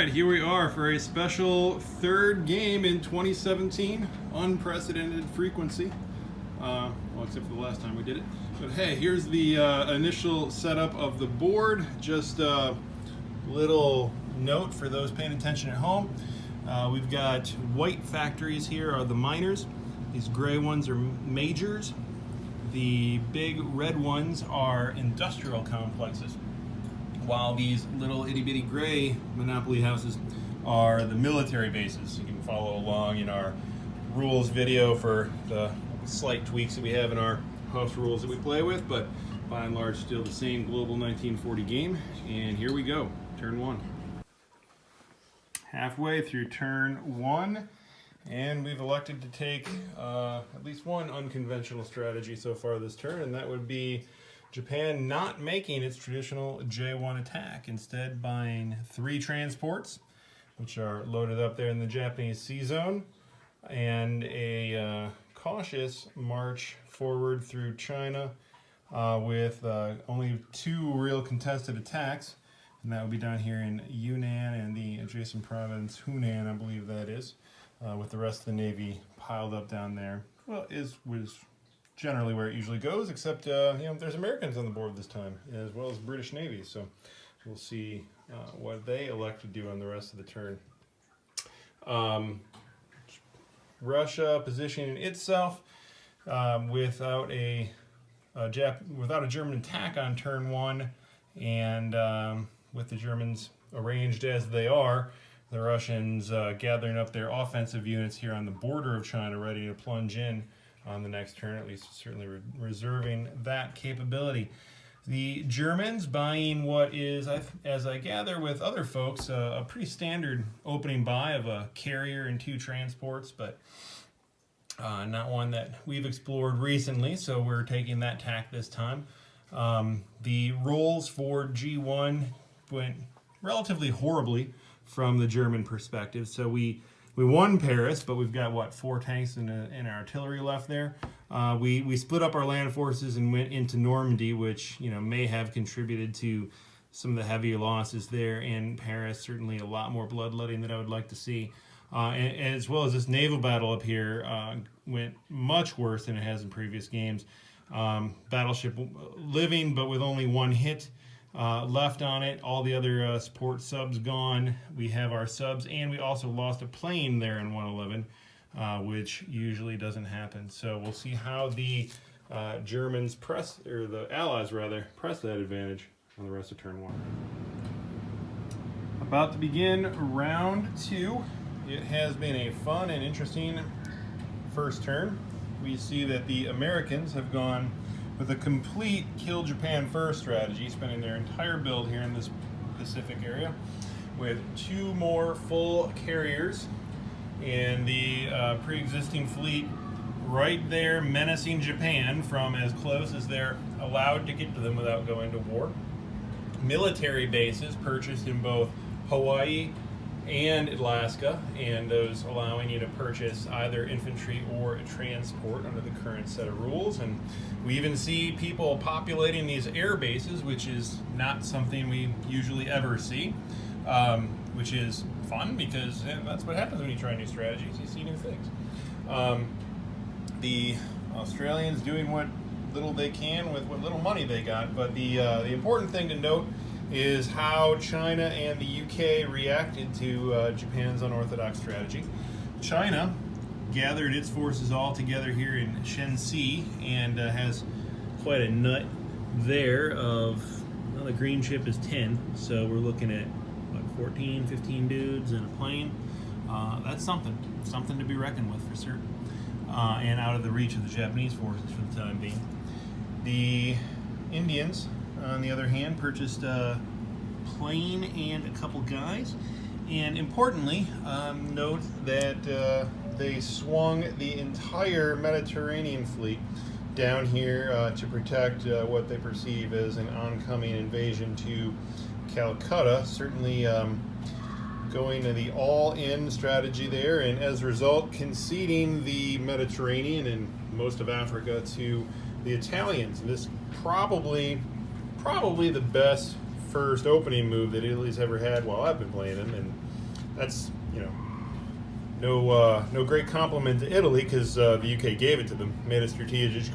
right, here we are for a special third game in 2017. Unprecedented frequency. Well, except for the last time we did it. But hey, here's the initial setup of the board. Just a little note for those paying attention at home. We've got white factories here are the minors. These gray ones are majors. The big red ones are industrial complexes, while these little itty-bitty gray monopoly houses are the military bases. You can follow along in our rules video for the slight tweaks that we have in our house rules that we play with, but by and large still the same global 1940 game. And here we go, turn one. Halfway through turn one, and we've elected to take at least one unconventional strategy so far this turn, and that would be Japan not making its traditional J1 attack, instead buying 3 transports, which are loaded up there in the Japanese sea zone, and a cautious march forward through China with only 2 real contested attacks, and that would be down here in Yunnan and the adjacent province Hunan, I believe that is, with the rest of the Navy piled up down there. Well, was generally where it usually goes, except there's Americans on the board this time, as well as British Navy, so we'll see what they elect to do on the rest of the turn. Russia positioning itself without a German attack on turn one, and with the Germans arranged as they are, the Russians gathering up their offensive units here on the border of China, ready to plunge in on the next turn, at least certainly reserving that capability. The Germans buying what is, as I gather with other folks, a pretty standard opening buy of a carrier and 2 transports, but not one that we've explored recently, so we're taking that tack this time. The rolls for G1 went relatively horribly from the German perspective, so we won Paris, but we've got, what, 4 tanks and artillery left there. We split up our land forces and went into Normandy, which may have contributed to some of the heavier losses there in Paris. Certainly a lot more bloodletting than I would like to see. And as well as this naval battle up here went much worse than it has in previous games. Battleship living, but with only 1 hit left on it. All the other support subs gone. We have our subs, and we also lost a plane there in 111, which usually doesn't happen. So we'll see how the Germans the Allies rather, press that advantage on the rest of turn 1. About to begin round 2. It has been a fun and interesting first turn. We see that the Americans have gone with a complete kill Japan first strategy, spending their entire build here in this Pacific area with 2 more full carriers and the pre-existing fleet right there menacing Japan from as close as they're allowed to get to them without going to war. Military bases purchased in both Hawaii and Alaska, and those allowing you to purchase either infantry or a transport under the current set of rules. And we even see people populating these air bases, which is not something we usually ever see, which is fun because that's what happens when you try new strategies. You see new things. The Australians doing what little they can with what little money they got, but the important thing to note is how China and the UK reacted to Japan's unorthodox strategy. China gathered its forces all together here in Shenxi and has quite a nut there of, well, the green ship is 10, so we're looking at, what, 14, 15 dudes in a plane. That's something to be reckoned with for certain, and out of the reach of the Japanese forces for the time being. The Indians, on the other hand, purchased a plane and a couple guys, and importantly, note that they swung the entire Mediterranean fleet down here to protect what they perceive as an oncoming invasion to Calcutta. Certainly going to the all-in strategy there, and as a result conceding the Mediterranean and most of Africa to the Italians. This probably the best first opening move that Italy's ever had while I've been playing them, and that's, you know, no great compliment to Italy, because the UK gave it to them, made a strategic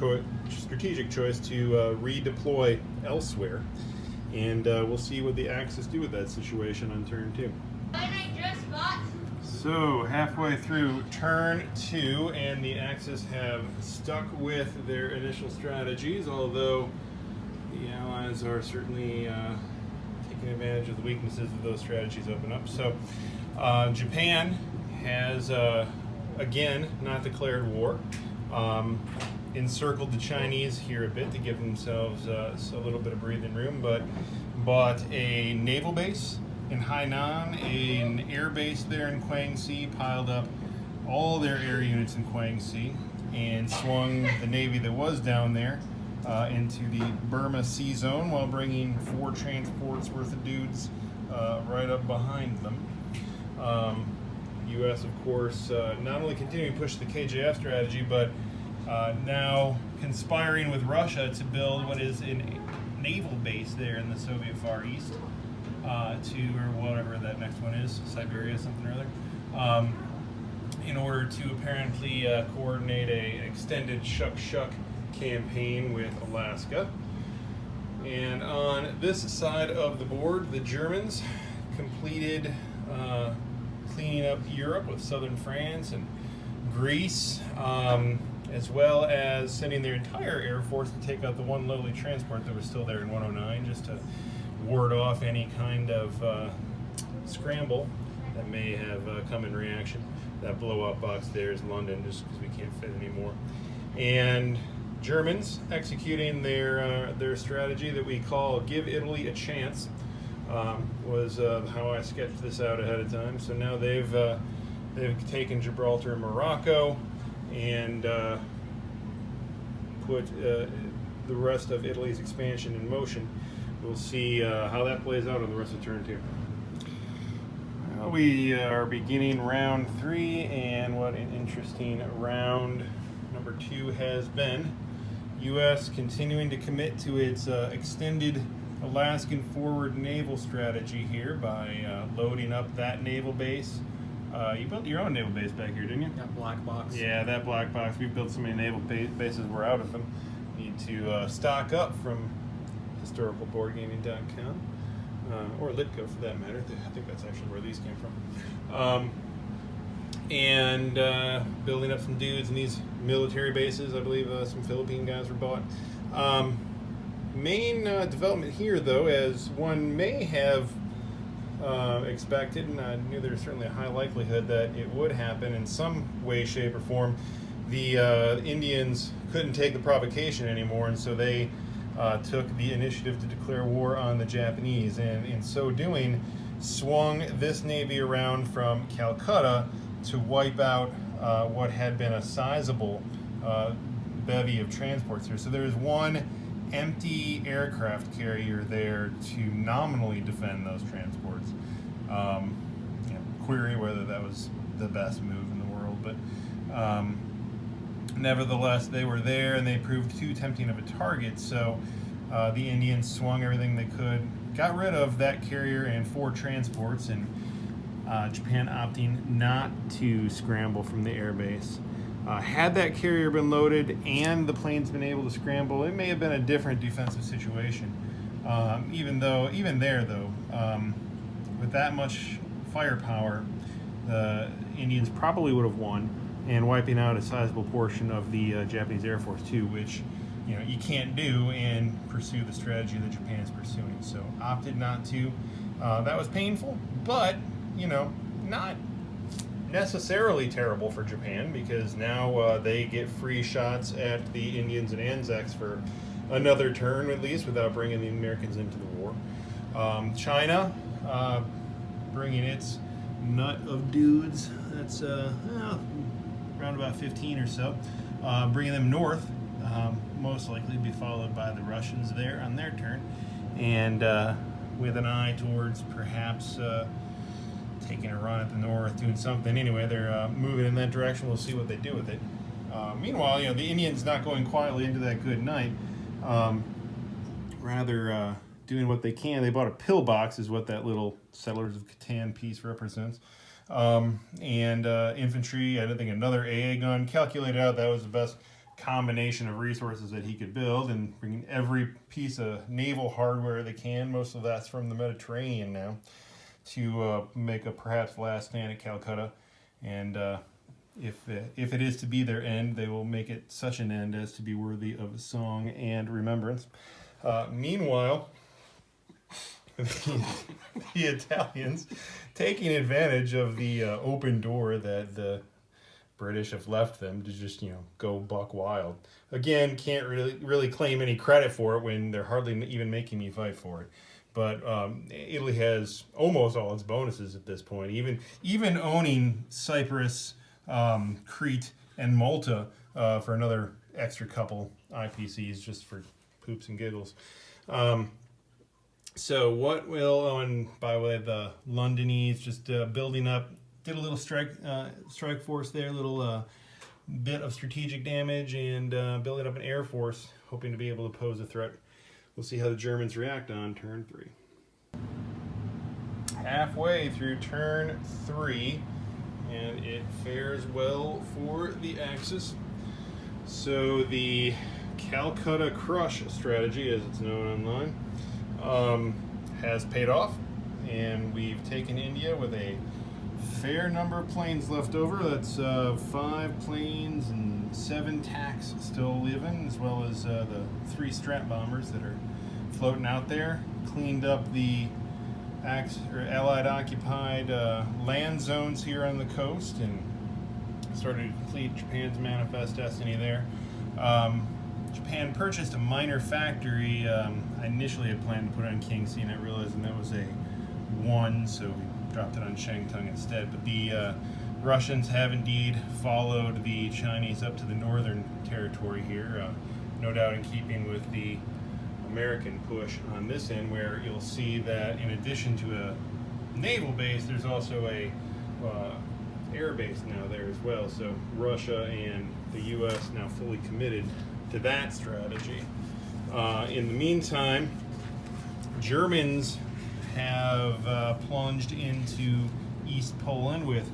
choice to redeploy elsewhere, and we'll see what the Axis do with that situation on turn 2. So halfway through turn 2, and the Axis have stuck with their initial strategies, although the Allies are certainly taking advantage of the weaknesses that those strategies open up. So Japan has, again, not declared war, encircled the Chinese here a bit to give themselves a little bit of breathing room, but bought a naval base in Hainan, an air base there in Guangxi, piled up all their air units in Guangxi, and swung the navy that was down there into the Burma Sea Zone, while bringing 4 transports worth of dudes right up behind them. U.S., of course, not only continuing to push the KJF strategy, but now conspiring with Russia to build what is a naval base there in the Soviet Far East, or whatever that next one is, Siberia, something or other, in order to apparently coordinate a extended shuck campaign with Alaska. And on this side of the board, the Germans completed cleaning up Europe with southern France and Greece, as well as sending their entire air force to take out the one lowly transport that was still there in 109, just to ward off any kind of scramble that may have come in reaction. That blow-up box there is London, just because we can't fit anymore. And Germans executing their strategy that we call "Give Italy a Chance" was how I sketched this out ahead of time. So now they've taken Gibraltar and Morocco, and put the rest of Italy's expansion in motion. We'll see how that plays out on the rest of turn 2. Well, we are beginning round 3, and what an interesting round number 2 has been. U.S. continuing to commit to its extended Alaskan forward naval strategy here by loading up that naval base. You built your own naval base back here, didn't you? That black box. Yeah, that black box. We've built so many naval bases, we're out of them. Need to stock up from historicalboardgaming.com, or Litco for that matter. I think that's actually where these came from. And building up some dudes in these military bases. I believe some Philippine guys were bought. Main development here, though, as one may have expected, and I knew there was certainly a high likelihood that it would happen in some way, shape, or form, the Indians couldn't take the provocation anymore, and so they took the initiative to declare war on the Japanese, and in so doing swung this navy around from Calcutta to wipe out what had been a sizable bevy of transports here. So there is one empty aircraft carrier there to nominally defend those transports. Query whether that was the best move in the world, but nevertheless, they were there, and they proved too tempting of a target, so the Indians swung everything they could, got rid of that carrier and 4 transports, and Japan opting not to scramble from the airbase. Had that carrier been loaded and the planes been able to scramble, it may have been a different defensive situation. Even there, with that much firepower, the Indians probably would have won, and wiping out a sizable portion of the Japanese Air Force too, which you can't do and pursue the strategy that Japan is pursuing. So opted not to. That was painful, but not necessarily terrible for Japan, because now they get free shots at the Indians and Anzacs for another turn at least, without bringing the Americans into the war. China bringing its nut of dudes, that's around about 15 or so, bringing them north, most likely be followed by the Russians there on their turn, and with an eye towards perhaps taking a run at the north, doing something. Anyway, they're moving in that direction. We'll see what they do with it. Meanwhile, the Indians not going quietly into that good night, rather doing what they can. They bought a pillbox, is what that little Settlers of Catan piece represents. And infantry, I think another AA gun. Calculated out that was the best combination of resources that he could build, and bringing every piece of naval hardware they can. Most of that's from the Mediterranean now, to make a perhaps last stand at Calcutta. And if it is to be their end, they will make it such an end as to be worthy of song and remembrance. Meanwhile, the Italians, taking advantage of the open door that the British have left them to just, go buck wild. Again, can't really claim any credit for it when they're hardly even making me fight for it. But Italy has almost all its bonuses at this point. Even owning Cyprus, Crete, and Malta for another extra couple IPCs just for poops and giggles. So what will, by way of the Londonese, just building up, did a little strike force there, a little bit of strategic damage, and building up an air force, hoping to be able to pose a threat. We'll see how the Germans react on turn 3. Halfway through turn 3, and it fares well for the Axis. So the Calcutta Crush strategy, as it's known online, has paid off, and we've taken India with a fair number of planes left over. That's 5 planes and 7 TACs still living, as well as the 3 Strat bombers that are floating out there. Cleaned up the Allied occupied land zones here on the coast, and started to complete Japan's manifest destiny there. Japan purchased a minor factory. I initially had planned to put it on King's, and I realized that was a 1, so we dropped it on Shangtung instead. But the Russians have indeed followed the Chinese up to the northern territory here, no doubt in keeping with the American push on this end, where you'll see that in addition to a naval base, there's also a air base now there as well. So Russia and the U.S. now fully committed to that strategy. In the meantime, Germans have plunged into East Poland with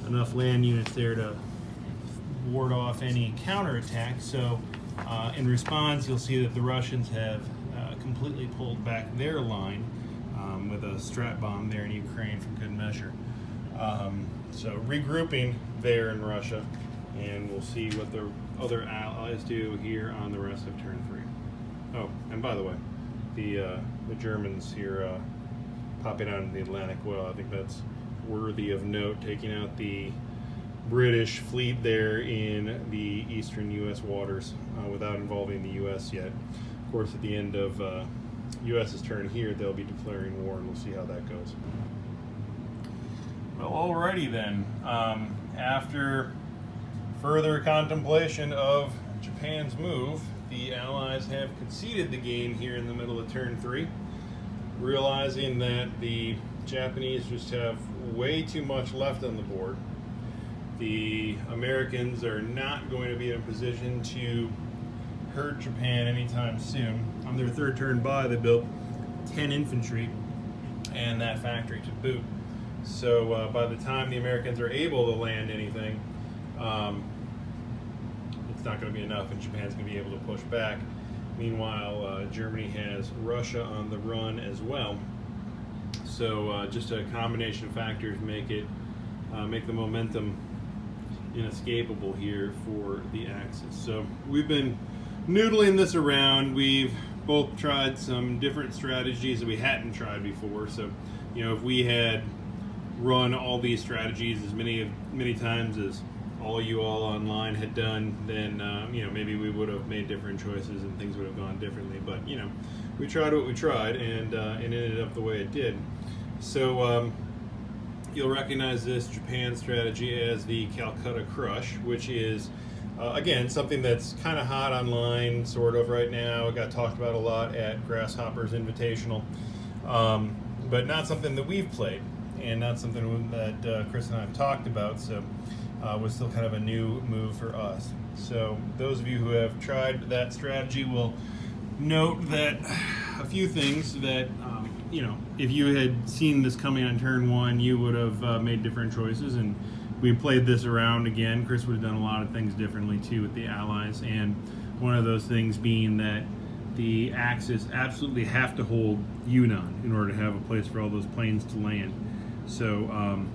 enough land units there to ward off any counterattack. So in response, you'll see that the Russians have completely pulled back their line with a Strat bomb there in Ukraine for good measure. So regrouping there in Russia, and we'll see what the other allies do here on the rest of turn 3. Oh, and by the way, the Germans here popping out in the Atlantic well, I think that's worthy of note, taking out the British fleet there in the eastern U.S. waters without involving the U.S. yet. Of course, at the end of U.S.'s turn here, they'll be declaring war, and we'll see how that goes. Well, alrighty then. After further contemplation of Japan's move, the Allies have conceded the game here in the middle of turn 3, realizing that the Japanese just have way too much left on the board. The Americans are not going to be in a position to hurt Japan anytime soon. On their third turn by, they built 10 infantry and that factory to boot. So by the time the Americans are able to land anything, it's not going to be enough, and Japan's going to be able to push back. Meanwhile, Germany has Russia on the run as well. So just a combination of factors make the momentum inescapable here for the Axis. So we've been noodling this around. We've both tried some different strategies that we hadn't tried before. So, if we had run all these strategies as many times as all you all online had done, then maybe we would have made different choices and things would have gone differently. But we tried what we tried, and it ended up the way it did. So you'll recognize this Japan strategy as the Calcutta Crush, which is again something that's kind of hot online sort of right now. It got talked about a lot at Grasshopper's Invitational, but not something that we've played, and not something that Chris and I have talked about. So was still kind of a new move for us. So those of you who have tried that strategy will note that a few things that, you know, if you had seen this coming on turn 1, you would have made different choices. And we played this around again. Chris would have done a lot of things differently too with the Allies. And one of those things being that the Axis absolutely have to hold Yunnan in order to have a place for all those planes to land. So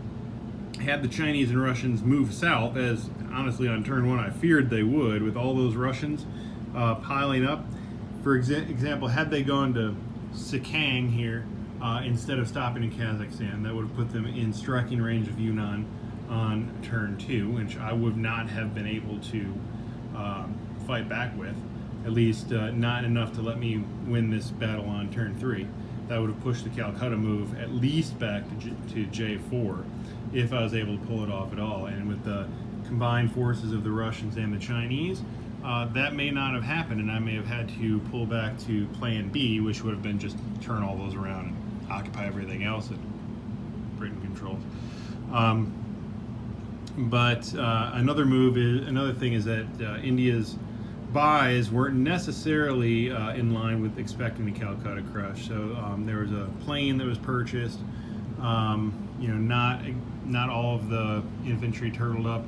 had the Chinese and Russians move south, as honestly on turn 1 I feared they would, with all those Russians piling up. For example, had they gone to Sikang here instead of stopping in Kazakhstan, that would have put them in striking range of Yunnan on turn 2, which I would not have been able to fight back with, at least not enough to let me win this battle on turn 3. That would have pushed the Calcutta move at least back to J4 if I was able to pull it off at all. And with the combined forces of the Russians and the Chinese, that may not have happened, and I may have had to pull back to plan B, which would have been just turn all those around and occupy everything else that Britain controls. But another thing is that India's buys weren't necessarily in line with expecting the Calcutta Crush. So there was a plane that was purchased. You know, not all of the infantry turtled up,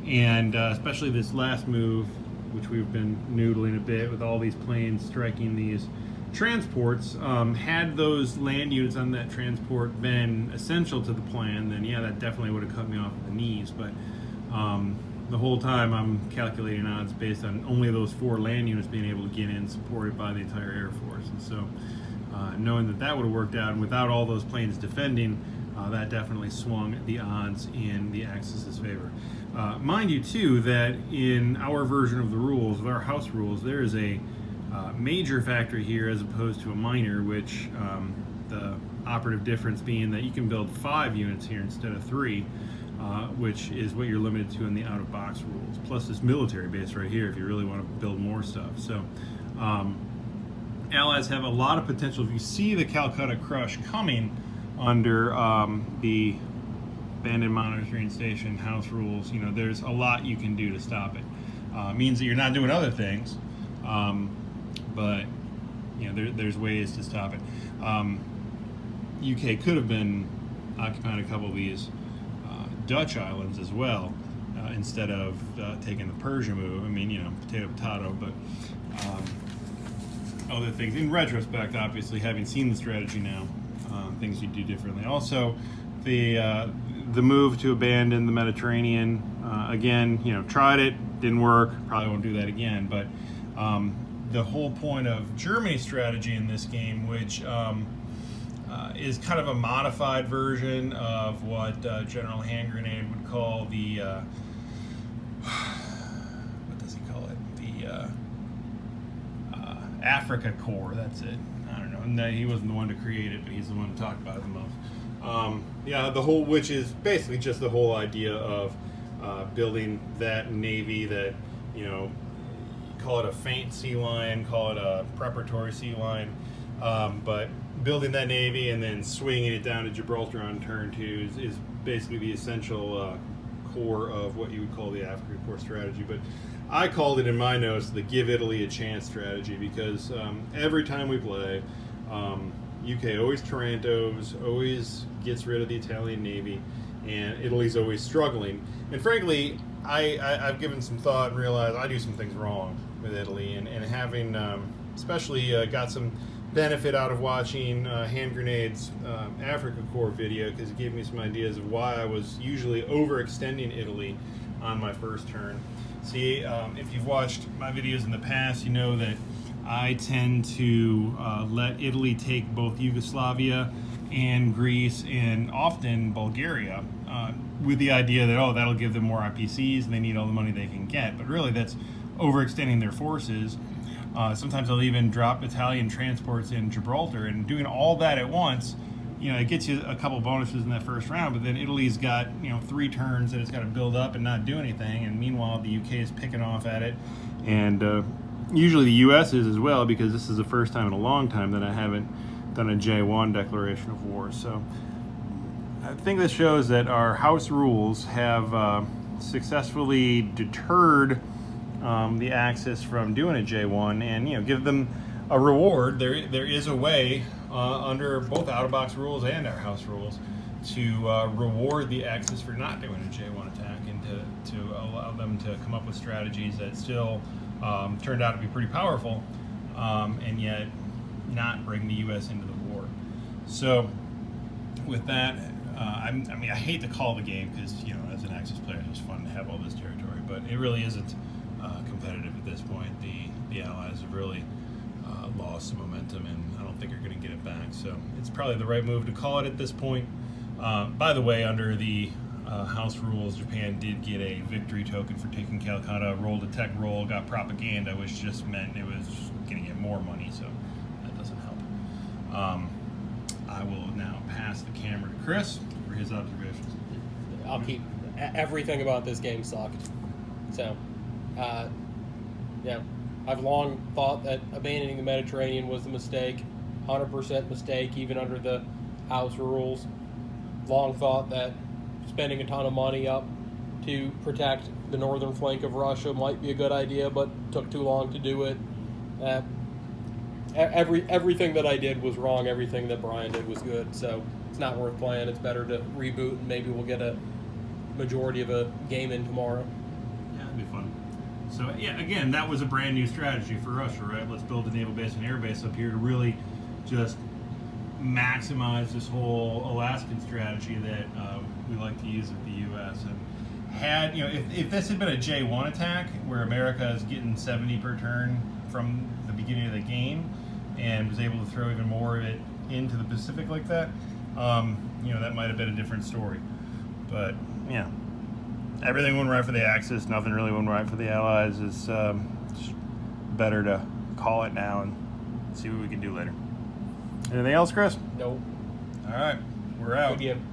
and especially this last move, which we've been noodling a bit with all these planes striking these transports. Had those land units on that transport been essential to the plan, then yeah, that definitely would have cut me off at the knees. But the whole time I'm calculating odds based on only those 4 land units being able to get in, supported by the entire Air Force. And so knowing that that would have worked out, and without all those planes defending, that definitely swung the odds in the Axis's favor. Mind you, too, that in our version of the rules, with our house rules, there is a major factor here as opposed to a minor, which the operative difference being that you can build 5 units here instead of 3, which is what you're limited to in the out-of-box rules, plus this military base right here if you really want to build more stuff. So Allies have a lot of potential. If you see the Calcutta Crush coming under the abandoned monitoring station house rules, you know, there's a lot you can do to stop it. Means that you're not doing other things, but you know, there's ways to stop it. UK could have been occupying a couple of these Dutch islands as well, instead of taking the Persia move. I mean, you know, potato, but other things. In retrospect, obviously, having seen the strategy now, things you do differently. Also, the move to abandon the Mediterranean, again, you know, tried it, didn't work, probably won't do that again, but the whole point of Germany's strategy in this game, which is kind of a modified version of what General Hand Grenade would call the, what does he call it? The Afrika Korps, that's it. I don't know. No, he wasn't the one to create it, but he's the one to talk about it the most. Yeah, which is basically just the whole idea of building that navy that, you know, call it a feint sea line, call it a preparatory sea line, but building that navy and then swinging it down to Gibraltar on turn 2 is basically the essential core of what you would call the Afrika Korps strategy. But I called it in my notes the give Italy a chance strategy, because every time we play, UK always Tarantos, always gets rid of the Italian Navy, and Italy's always struggling. And frankly, I've given some thought and realized I do some things wrong with Italy, and having especially got some benefit out of watching Hand Grenade's Afrika Korps video, because it gave me some ideas of why I was usually overextending Italy on my first turn. See, if you've watched my videos in the past, you know that I tend to let Italy take both Yugoslavia and Greece and often Bulgaria with the idea that, oh, that'll give them more IPCs and they need all the money they can get. But really, that's overextending their forces. Sometimes I'll even drop Italian transports in Gibraltar, and doing all that at once, you know, it gets you a couple bonuses in that first round, but then Italy's got, you know, 3 turns that it's got to build up and not do anything, and meanwhile the UK is picking off at it, and usually the US is as well, because this is the first time in a long time that I haven't done a J1 declaration of war. So I think this shows that our house rules have successfully deterred the Axis from doing a J1, and, you know, give them a reward. There is a way under both out-of-box rules and our house rules to reward the Axis for not doing a J1 attack, and to allow them to come up with strategies that still turned out to be pretty powerful, and yet not bring the U.S. into the war. So with that, I mean, I hate to call the game because, you know, as an Axis player, it's fun to have all this territory, but it really isn't competitive at this point. The Allies have really lost some momentum, and I don't think are going to get it back. So it's probably the right move to call it at this point. By the way, under the house rules, Japan did get a victory token for taking Calcutta, rolled a tech roll, got propaganda, which just meant it was going to get more money, so that doesn't help. I will now pass the camera to Chris for his observations. I'll keep everything about this game sucked. So, yeah, I've long thought that abandoning the Mediterranean was the mistake, 100% mistake, even under the house rules. Long thought that spending a ton of money up to protect the northern flank of Russia might be a good idea, but took too long to do it. Everything that I did was wrong. Everything that Brian did was good. So it's not worth playing. It's better to reboot, and maybe we'll get a majority of a game in tomorrow. Yeah, it'd be fun. So yeah, again, that was a brand new strategy for Russia, right? Let's build a naval base and air base up here to really just maximize this whole Alaskan strategy that we like to use at the U.S. And had, you know, if this had been a J1 attack where America is getting 70 per turn from the beginning of the game and was able to throw even more of it into the Pacific like that, you know, that might have been a different story. But yeah, everything went right for the Axis. Nothing really went right for the Allies. It's just better to call it now and see what we can do later. Anything else, Chris? Nope. All right, we're out. Good game.